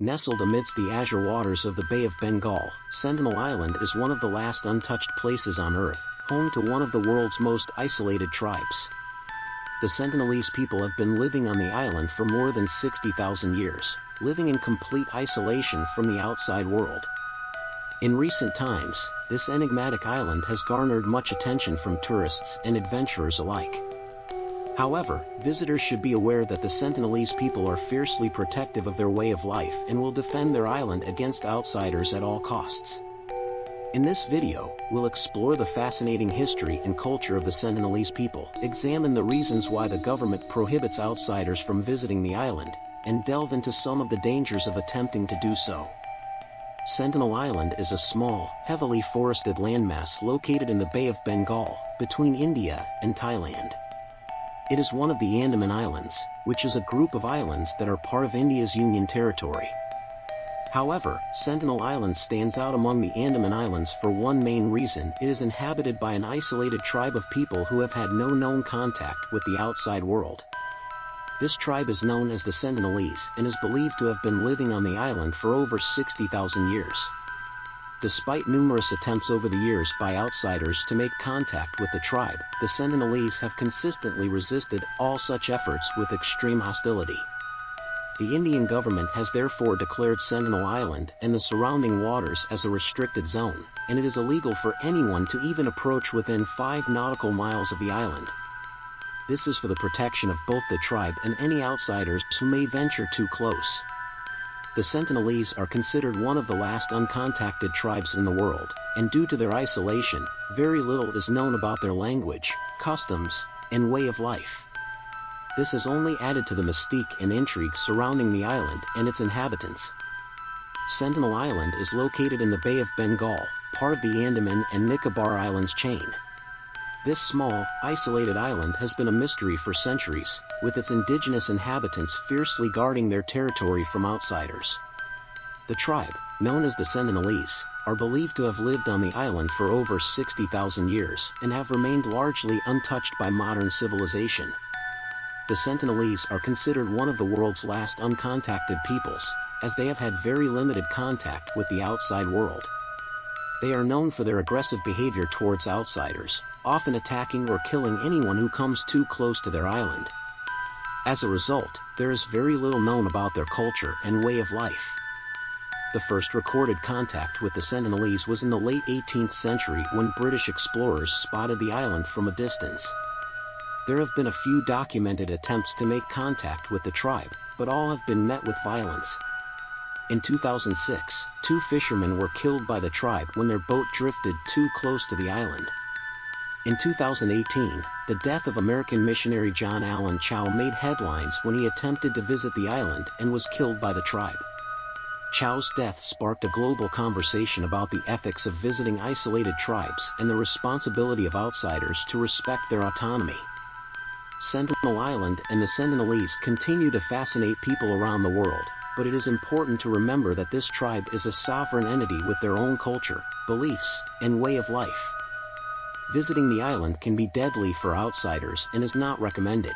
Nestled amidst the azure waters of the Bay of Bengal, Sentinel Island is one of the last untouched places on Earth, home to one of the world's most isolated tribes. The Sentinelese people have been living on the island for more than 60,000 years, living in complete isolation from the outside world. In recent times, this enigmatic island has garnered much attention from tourists and adventurers alike. However, visitors should be aware that the Sentinelese people are fiercely protective of their way of life and will defend their island against outsiders at all costs. In this video, we'll explore the fascinating history and culture of the Sentinelese people, examine the reasons why the government prohibits outsiders from visiting the island, and delve into some of the dangers of attempting to do so. Sentinel Island is a small, heavily forested landmass located in the Bay of Bengal, between India and Thailand. It is one of the Andaman Islands, which is a group of islands that are part of India's Union Territory. However, Sentinel Island stands out among the Andaman Islands for one main reason: it is inhabited by an isolated tribe of people who have had no known contact with the outside world. This tribe is known as the Sentinelese and is believed to have been living on the island for over 60,000 years. Despite numerous attempts over the years by outsiders to make contact with the tribe, the Sentinelese have consistently resisted all such efforts with extreme hostility. The Indian government has therefore declared Sentinel Island and the surrounding waters as a restricted zone, and it is illegal for anyone to even approach within 5 nautical miles of the island. This is for the protection of both the tribe and any outsiders who may venture too close. The Sentinelese are considered one of the last uncontacted tribes in the world, and due to their isolation, very little is known about their language, customs, and way of life. This has only added to the mystique and intrigue surrounding the island and its inhabitants. Sentinel Island is located in the Bay of Bengal, part of the Andaman and Nicobar Islands chain. This small, isolated island has been a mystery for centuries, with its indigenous inhabitants fiercely guarding their territory from outsiders. The tribe, known as the Sentinelese, are believed to have lived on the island for over 60,000 years and have remained largely untouched by modern civilization. The Sentinelese are considered one of the world's last uncontacted peoples, as they have had very limited contact with the outside world. They are known for their aggressive behavior towards outsiders, often attacking or killing anyone who comes too close to their island. As a result, there is very little known about their culture and way of life. The first recorded contact with the Sentinelese was in the late 18th century when British explorers spotted the island from a distance. There have been a few documented attempts to make contact with the tribe, but all have been met with violence. In 2006, 2 fishermen were killed by the tribe when their boat drifted too close to the island. In 2018, the death of American missionary John Allen Chau made headlines when he attempted to visit the island and was killed by the tribe. Chau's death sparked a global conversation about the ethics of visiting isolated tribes and the responsibility of outsiders to respect their autonomy. Sentinel Island and the Sentinelese continue to fascinate people around the world, but it is important to remember that this tribe is a sovereign entity with their own culture, beliefs, and way of life. Visiting the island can be deadly for outsiders and is not recommended.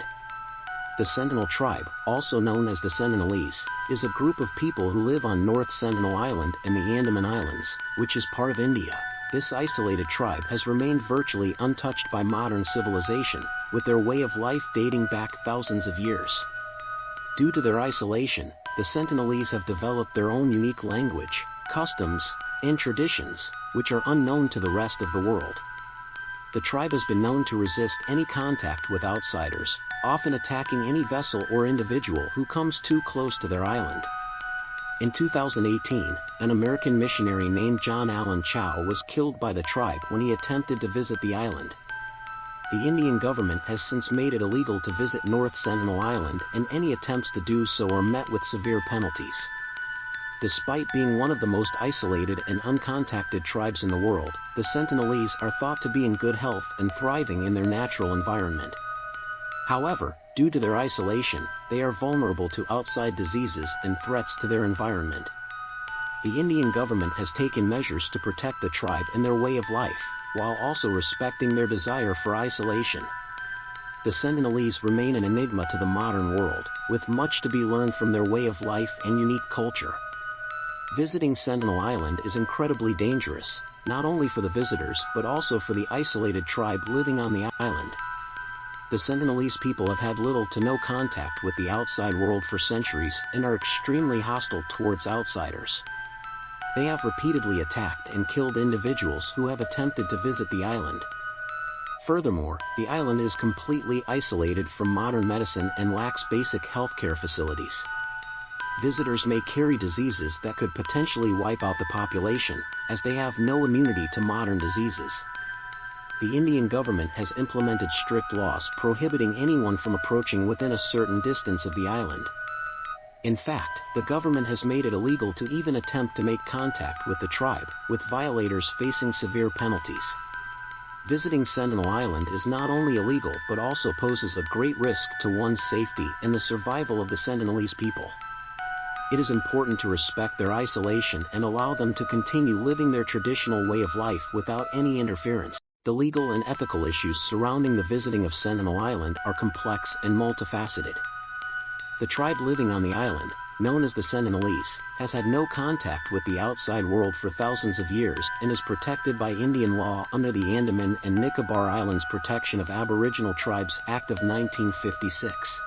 The Sentinel tribe, also known as the Sentinelese, is a group of people who live on North Sentinel Island and the Andaman Islands, which is part of India. This isolated tribe has remained virtually untouched by modern civilization, with their way of life dating back thousands of years. Due to their isolation, the Sentinelese have developed their own unique language, customs, and traditions, which are unknown to the rest of the world. The tribe has been known to resist any contact with outsiders, often attacking any vessel or individual who comes too close to their island. In 2018, an American missionary named John Allen Chau was killed by the tribe when he attempted to visit the island. The Indian government has since made it illegal to visit North Sentinel Island, and any attempts to do so are met with severe penalties. Despite being one of the most isolated and uncontacted tribes in the world, the Sentinelese are thought to be in good health and thriving in their natural environment. However, due to their isolation, they are vulnerable to outside diseases and threats to their environment. The Indian government has taken measures to protect the tribe and their way of life, while also respecting their desire for isolation. The Sentinelese remain an enigma to the modern world, with much to be learned from their way of life and unique culture. Visiting Sentinel Island is incredibly dangerous, not only for the visitors but also for the isolated tribe living on the island. The Sentinelese people have had little to no contact with the outside world for centuries and are extremely hostile towards outsiders. They have repeatedly attacked and killed individuals who have attempted to visit the island. Furthermore, the island is completely isolated from modern medicine and lacks basic healthcare facilities. Visitors may carry diseases that could potentially wipe out the population, as they have no immunity to modern diseases. The Indian government has implemented strict laws prohibiting anyone from approaching within a certain distance of the island. In fact, the government has made it illegal to even attempt to make contact with the tribe, with violators facing severe penalties. Visiting Sentinel Island is not only illegal but also poses a great risk to one's safety and the survival of the Sentinelese people. It is important to respect their isolation and allow them to continue living their traditional way of life without any interference. The legal and ethical issues surrounding the visiting of Sentinel Island are complex and multifaceted. The tribe living on the island, known as the Sentinelese, has had no contact with the outside world for thousands of years and is protected by Indian law under the Andaman and Nicobar Islands Protection of Aboriginal Tribes Act of 1956.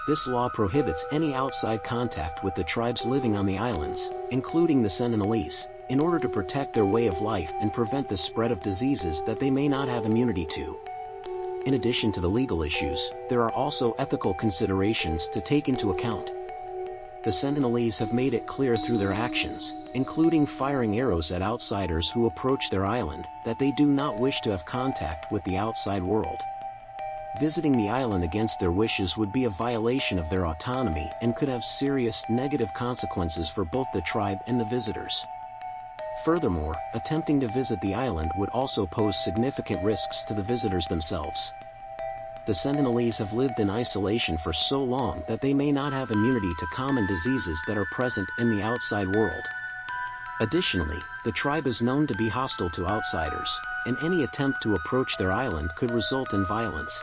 This law prohibits any outside contact with the tribes living on the islands, including the Sentinelese, in order to protect their way of life and prevent the spread of diseases that they may not have immunity to. In addition to the legal issues, there are also ethical considerations to take into account. The Sentinelese have made it clear through their actions, including firing arrows at outsiders who approach their island, that they do not wish to have contact with the outside world. Visiting the island against their wishes would be a violation of their autonomy and could have serious negative consequences for both the tribe and the visitors. Furthermore, attempting to visit the island would also pose significant risks to the visitors themselves. The Sentinelese have lived in isolation for so long that they may not have immunity to common diseases that are present in the outside world. Additionally, the tribe is known to be hostile to outsiders, and any attempt to approach their island could result in violence.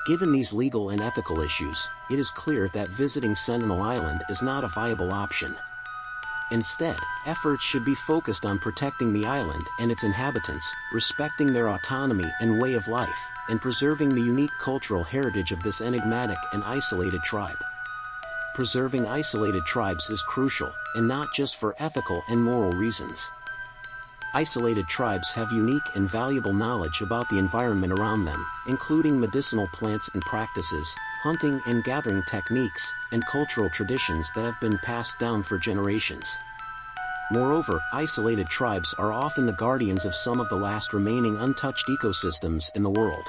Given these legal and ethical issues, it is clear that visiting Sentinel Island is not a viable option. Instead, efforts should be focused on protecting the island and its inhabitants, respecting their autonomy and way of life, and preserving the unique cultural heritage of this enigmatic and isolated tribe. Preserving isolated tribes is crucial, and not just for ethical and moral reasons. Isolated tribes have unique and valuable knowledge about the environment around them, including medicinal plants and practices, hunting and gathering techniques, and cultural traditions that have been passed down for generations. Moreover, isolated tribes are often the guardians of some of the last remaining untouched ecosystems in the world.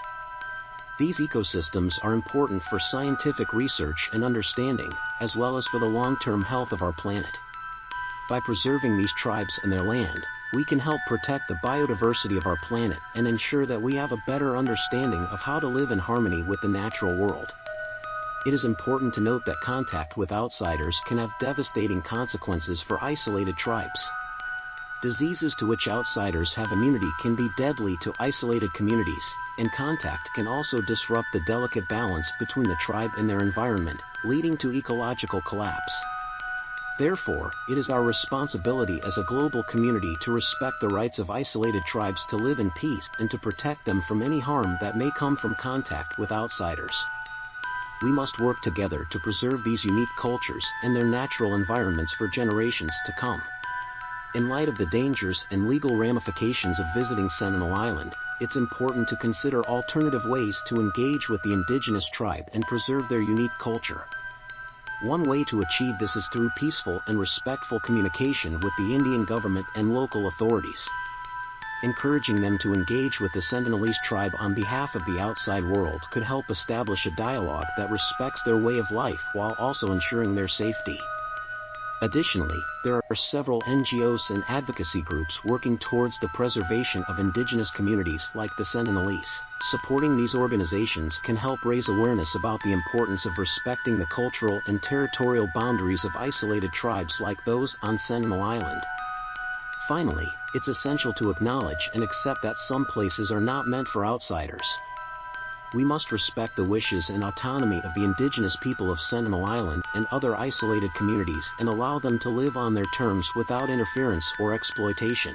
These ecosystems are important for scientific research and understanding, as well as for the long-term health of our planet. By preserving these tribes and their land, we can help protect the biodiversity of our planet and ensure that we have a better understanding of how to live in harmony with the natural world. It is important to note that contact with outsiders can have devastating consequences for isolated tribes. Diseases to which outsiders have immunity can be deadly to isolated communities, and contact can also disrupt the delicate balance between the tribe and their environment, leading to ecological collapse. Therefore, it is our responsibility as a global community to respect the rights of isolated tribes to live in peace and to protect them from any harm that may come from contact with outsiders. We must work together to preserve these unique cultures and their natural environments for generations to come. In light of the dangers and legal ramifications of visiting Sentinel Island, it's important to consider alternative ways to engage with the indigenous tribe and preserve their unique culture. One way to achieve this is through peaceful and respectful communication with the Indian government and local authorities. Encouraging them to engage with the Sentinelese tribe on behalf of the outside world could help establish a dialogue that respects their way of life while also ensuring their safety. Additionally, there are several NGOs and advocacy groups working towards the preservation of indigenous communities like the Sentinelese. Supporting these organizations can help raise awareness about the importance of respecting the cultural and territorial boundaries of isolated tribes like those on Sentinel Island. Finally, it's essential to acknowledge and accept that some places are not meant for outsiders. we must respect the wishes and autonomy of the indigenous people of Sentinel Island and other isolated communities and allow them to live on their terms without interference or exploitation.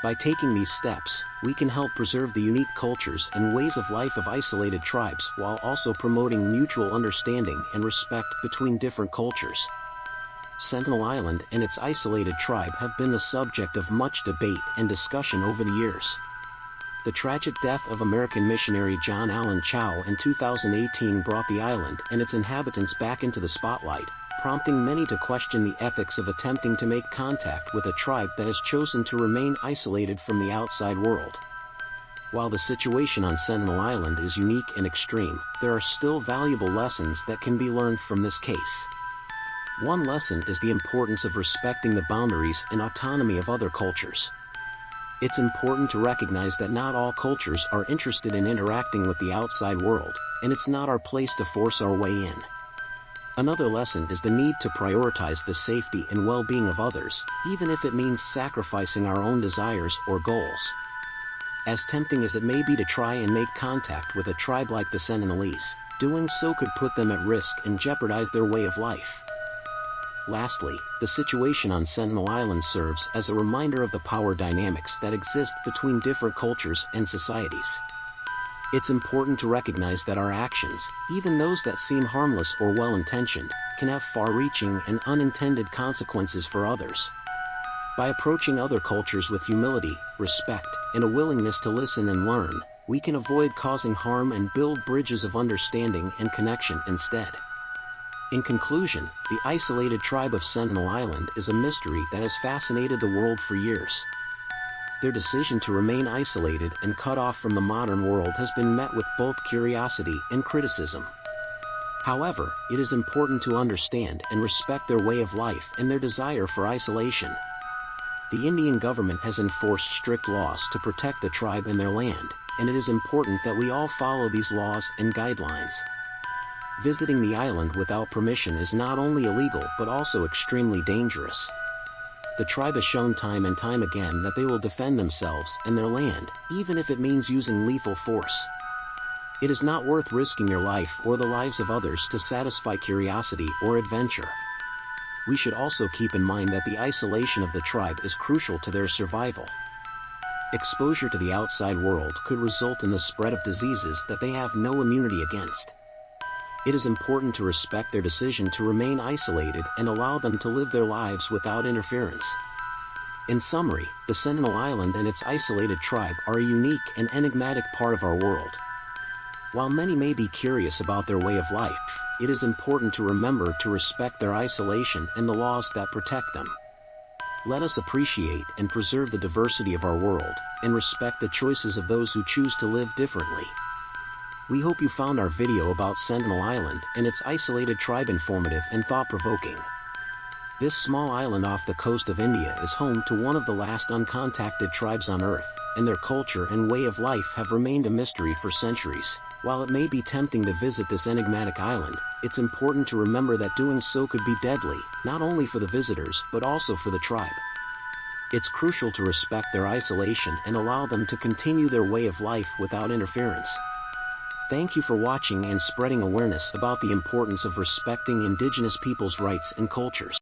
By taking these steps, we can help preserve the unique cultures and ways of life of isolated tribes while also promoting mutual understanding and respect between different cultures. Sentinel Island and its isolated tribe have been the subject of much debate and discussion over the years. The tragic death of American missionary John Allen Chau in 2018 brought the island and its inhabitants back into the spotlight, prompting many to question the ethics of attempting to make contact with a tribe that has chosen to remain isolated from the outside world. While the situation on Sentinel Island is unique and extreme, there are still valuable lessons that can be learned from this case. One lesson is the importance of respecting the boundaries and autonomy of other cultures. It's important to recognize that not all cultures are interested in interacting with the outside world, and it's not our place to force our way in. Another lesson is the need to prioritize the safety and well-being of others, even if it means sacrificing our own desires or goals. As tempting as it may be to try and make contact with a tribe like the Sentinelese, doing so could put them at risk and jeopardize their way of life. Lastly, the situation on Sentinel Island serves as a reminder of the power dynamics that exist between different cultures and societies. It's important to recognize that our actions, even those that seem harmless or well-intentioned, can have far-reaching and unintended consequences for others. By approaching other cultures with humility, respect, and a willingness to listen and learn, we can avoid causing harm and build bridges of understanding and connection instead. In conclusion, the isolated tribe of Sentinel Island is a mystery that has fascinated the world for years. Their decision to remain isolated and cut off from the modern world has been met with both curiosity and criticism. However, it is important to understand and respect their way of life and their desire for isolation. The Indian government has enforced strict laws to protect the tribe and their land, and it is important that we all follow these laws and guidelines. Visiting the island without permission is not only illegal but also extremely dangerous. The tribe has shown time and time again that they will defend themselves and their land, even if it means using lethal force. It is not worth risking your life or the lives of others to satisfy curiosity or adventure. We should also keep in mind that the isolation of the tribe is crucial to their survival. Exposure to the outside world could result in the spread of diseases that they have no immunity against. It is important to respect their decision to remain isolated and allow them to live their lives without interference. In summary, the Sentinel Island and its isolated tribe are a unique and enigmatic part of our world. While many may be curious about their way of life, it is important to remember to respect their isolation and the laws that protect them. Let us appreciate and preserve the diversity of our world, and respect the choices of those who choose to live differently. We hope you found our video about Sentinel Island and its isolated tribe informative and thought-provoking. This small island off the coast of India is home to one of the last uncontacted tribes on Earth, and their culture and way of life have remained a mystery for centuries. While it may be tempting to visit this enigmatic island, it's important to remember that doing so could be deadly, not only for the visitors but also for the tribe. It's crucial to respect their isolation and allow them to continue their way of life without interference. Thank you for watching and spreading awareness about the importance of respecting indigenous peoples' rights and cultures.